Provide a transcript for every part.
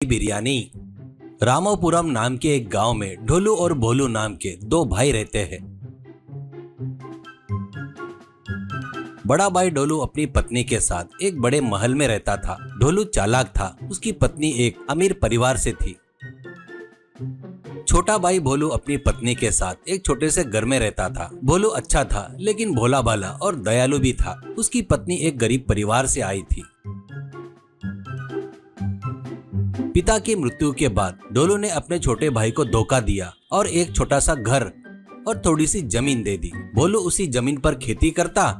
बिरयानी। रामापुरम नाम के एक गांव में ढोलू और भोलू नाम के दो भाई रहते हैं। बड़ा भाई ढोलू अपनी पत्नी के साथ एक बड़े महल में रहता था। ढोलू चालाक था, उसकी पत्नी एक अमीर परिवार से थी। छोटा भाई भोलू अपनी पत्नी के साथ एक छोटे से घर में रहता था। भोलू अच्छा था लेकिन भोला भाला और दयालु भी था। उसकी पत्नी एक गरीब परिवार से आई थी। पिता की मृत्यु के बाद ढोलू ने अपने छोटे भाई को धोखा दिया और एक छोटा सा घर और थोड़ी सी जमीन दे दी। भोलू उसी जमीन पर खेती करता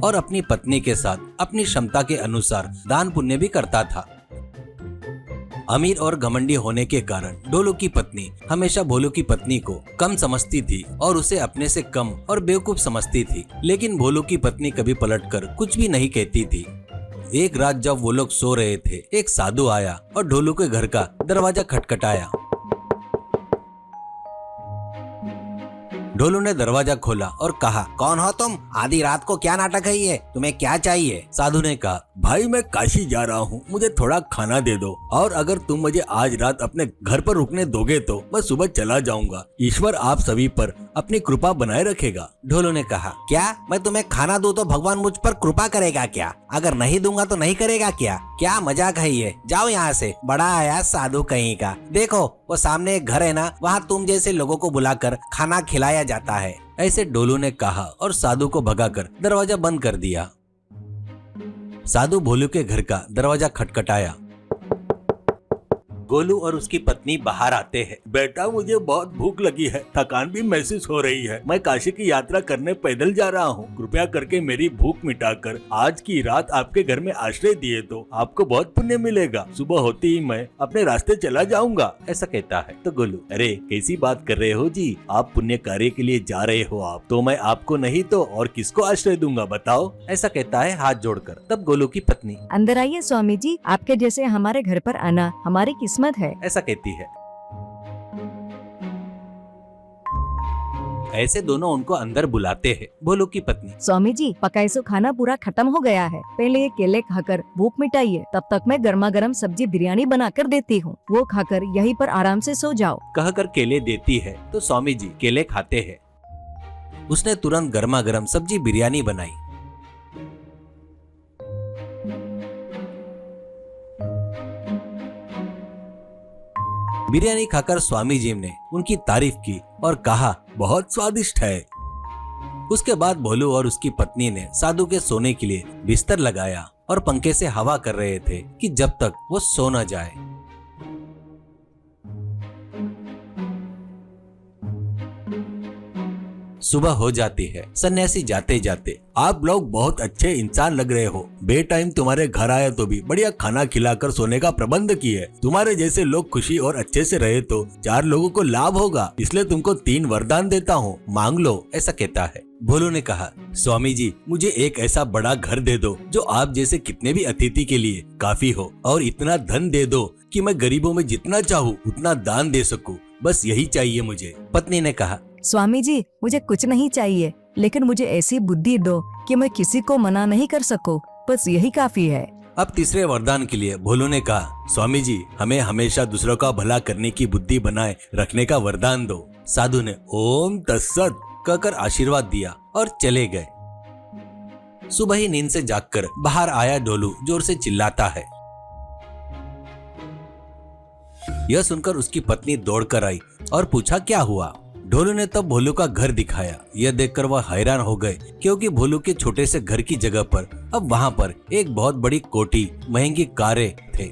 और अपनी पत्नी के साथ अपनी क्षमता के अनुसार दान पुण्य भी करता था। अमीर और घमंडी होने के कारण ढोलू की पत्नी हमेशा भोलू की पत्नी को कम समझती थी और उसे अपने से कम और बेवकूफ समझती थी। लेकिन भोलू की पत्नी कभी पलटकर कुछ भी नहीं कहती थी। एक रात जब वो लोग सो रहे थे, एक साधु आया और ढोलू के घर का दरवाजा खटखटाया। ढोलू ने दरवाजा खोला और कहा, कौन हो तुम? आधी रात को क्या नाटक है ये? तुम्हें क्या चाहिए? साधु ने कहा, भाई मैं काशी जा रहा हूँ, मुझे थोड़ा खाना दे दो और अगर तुम मुझे आज रात अपने घर पर रुकने दोगे तो मैं सुबह चला जाऊंगा। ईश्वर आप सभी पर अपनी कृपा बनाए रखेगा। ढोलू ने कहा, क्या मैं तुम्हें खाना दूं तो भगवान मुझ पर कृपा करेगा क्या? अगर नहीं दूंगा तो नहीं करेगा क्या? क्या मजाक है ये? जाओ यहाँ से, बड़ा आया साधु कहीं का। देखो वो सामने एक घर है ना, वहाँ तुम जैसे लोगों को बुलाकर खाना खिलाया जाता है। ऐसे ढोलू ने कहा और साधु को भगाकर दरवाजा बंद कर दिया। साधु भोलू के घर का दरवाजा खटखटाया। गोलू और उसकी पत्नी बाहर आते हैं। बेटा मुझे बहुत भूख लगी है, थकान भी महसूस हो रही है। मैं काशी की यात्रा करने पैदल जा रहा हूँ। कृपया करके मेरी भूख मिटाकर आज की रात आपके घर में आश्रय दिए तो आपको बहुत पुण्य मिलेगा। सुबह होते ही मैं अपने रास्ते चला जाऊंगा। ऐसा कहता है तो गोलू, अरे कैसी बात कर रहे हो जी, आप पुण्य कार्य के लिए जा रहे हो आप तो मैं आपको नहीं तो और किसको आश्रय दूंगा बताओ? ऐसा कहता है हाथ जोड़कर। तब गोलू की पत्नी, अंदर आइए स्वामी जी, आपके जैसे हमारे घर पर आना हमारी किस्मत है। ऐसा कहती है। ऐसे दोनों उनको अंदर बुलाते हैं। भोलू की पत्नी, स्वामी जी पकाए सो खाना पूरा खत्म हो गया है, पहले ये केले खाकर भूख मिटाइए, तब तक मैं गर्मा गर्म सब्जी बिरयानी बनाकर देती हूँ। वो खाकर यहीं पर आराम से सो जाओ। कहकर केले देती है तो स्वामी जी केले खाते हैं। उसने तुरंत गर्मा गर्म सब्जी बिरयानी बनाई। बिरयानी खाकर स्वामी जी ने उनकी तारीफ की और कहा, बहुत स्वादिष्ट है। उसके बाद भोलू और उसकी पत्नी ने साधु के सोने के लिए बिस्तर लगाया और पंखे से हवा कर रहे थे कि जब तक वो सो न जाए। सुबह हो जाती है। सन्यासी जाते जाते, आप लोग बहुत अच्छे इंसान लग रहे हो। बे टाइम तुम्हारे घर आए तो भी बढ़िया खाना खिलाकर सोने का प्रबंध किए। तुम्हारे जैसे लोग खुशी और अच्छे से रहे तो 4 लोगों को लाभ होगा, इसलिए तुमको 3 वरदान देता हूँ, मांग लो। ऐसा कहता है। भोलू ने कहा, स्वामी जी मुझे एक ऐसा बड़ा घर दे दो जो आप जैसे कितने भी अतिथि के लिए काफी हो और इतना धन दे दो कि मैं गरीबों में जितना चाहूँ उतना दान दे सकूँ। बस यही चाहिए मुझे। पत्नी ने कहा, स्वामी जी मुझे कुछ नहीं चाहिए, लेकिन मुझे ऐसी बुद्धि दो कि मैं किसी को मना नहीं कर सकूं, बस यही काफी है। अब तीसरे वरदान के लिए भोलू ने कहा, स्वामी जी हमें हमेशा दूसरों का भला करने की बुद्धि बनाए रखने का वरदान दो। साधु ने ओम तत्सत कहकर आशीर्वाद दिया और चले गए। सुबह ही नींद से जागकर बाहर आया ढोलू जोर से चिल्लाता है। यह सुनकर उसकी पत्नी दौड़कर आई और पूछा, क्या हुआ? ढोलू ने तब भोलू का घर दिखाया। यह देखकर वह हैरान हो गए क्योंकि भोलू के छोटे से घर की जगह पर अब वहाँ पर एक बहुत बड़ी कोठी, महंगी कारें थे।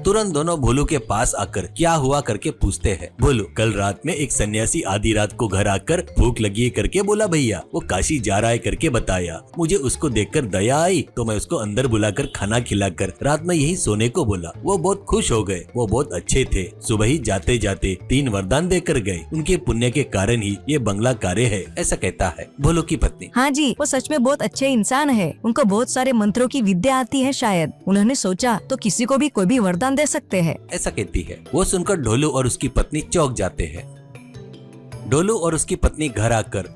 तुरंत दोनों भोलू के पास आकर क्या हुआ करके पूछते हैं। भोलू, कल रात में एक सन्यासी आधी रात को घर आकर भूख लगी है करके बोला भैया, वो काशी जा रहा है करके बताया। मुझे उसको देखकर दया आई तो मैं उसको अंदर बुलाकर खाना खिलाकर रात में यही सोने को बोला। वो बहुत खुश हो गए, वो बहुत अच्छे थे। सुबह ही जाते जाते 3 वरदान देकर गए। उनके पुण्य के कारण ही ये बंगला कार्य है। ऐसा कहता है भोलू की पत्नी। हाँ जी, वो सच में बहुत अच्छे इंसान है। उनको बहुत सारे मंत्रों की विद्या आती है शायद। उन्होंने सोचा तो किसी को भी कोई भी वरदान दे सकते हैं। ऐसा कहती है। वो सुनकर ढोलू और उसकी पत्नी चौंक जाते हैं। ढोलू और उसकी पत्नी घर आकर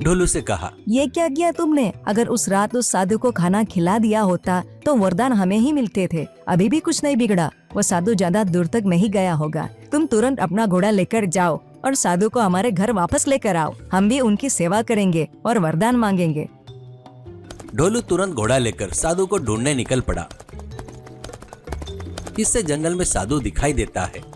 ढोलू से कहा। ये क्या किया तुमने? अगर उस रात उस साधु को खाना खिला दिया होता तो वरदान हमें ही मिलते थे। अभी भी कुछ नहीं बिगड़ा। वो साधु ज्यादा दूर तक नहीं गया होगा। तुम तुरंत अपना घोड़ा लेकर जाओ और साधु को हमारे घर वापस लेकर आओ। हम भी उनकी सेवा करेंगे और वरदान मांगेंगे। ढोलू तुरंत घोड़ा लेकर साधु को ढूंढने निकल पड़ा। इससे जंगल में साधु दिखाई देता है।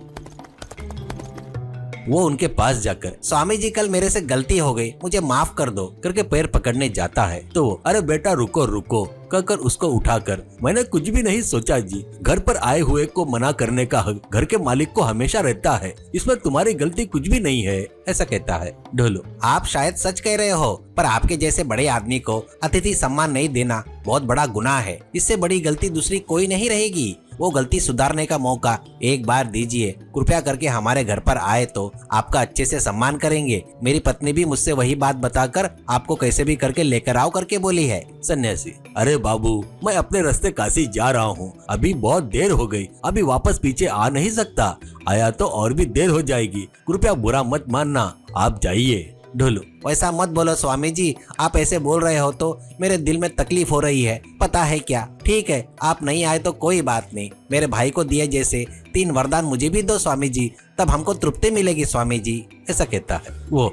वो उनके पास जाकर, स्वामी जी कल मेरे से गलती हो गई, मुझे माफ कर दो करके पैर पकड़ने जाता है तो वो, अरे बेटा रुको रुको कहकर उसको उठाकर, मैंने कुछ भी नहीं सोचा जी, घर पर आए हुए को मना करने का हक घर के मालिक को हमेशा रहता है, इसमें तुम्हारी गलती कुछ भी नहीं है, ऐसा कहता है। ढोलू, आप शायद सच कह रहे हो, पर आपके जैसे बड़े आदमी को अतिथि सम्मान नहीं देना बहुत बड़ा गुनाह है। इससे बड़ी गलती दूसरी कोई नहीं रहेगी। वो गलती सुधारने का मौका एक बार दीजिए। कृपया करके हमारे घर पर आए तो आपका अच्छे से सम्मान करेंगे। मेरी पत्नी भी मुझसे वही बात बताकर आपको कैसे भी करके लेकर आओ करके बोली है। सन्यासी, अरे बाबू, मैं अपने रास्ते काशी जा रहा हूँ, अभी बहुत देर हो गई, अभी वापस पीछे आ नहीं सकता, आया तो और भी देर हो जाएगी, कृपया बुरा मत मानना, आप जाइए। ढोलू, वैसा मत बोलो स्वामी जी, आप ऐसे बोल रहे हो तो मेरे दिल में तकलीफ हो रही है, पता है क्या। ठीक है, आप नहीं आए तो कोई बात नहीं, मेरे भाई को दिए जैसे 3 वरदान मुझे भी दो स्वामी जी, तब हमको तृप्ति मिलेगी स्वामी जी, ऐसा कहता है। वो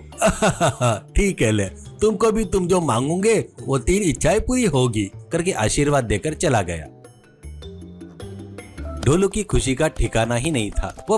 ठीक है, ले तुमको भी तुम जो मांगोगे वो 3 इच्छाएं पूरी होगी करके आशीर्वाद देकर चला गया। ढोलू की खुशी का ठिकाना ही नहीं था। वो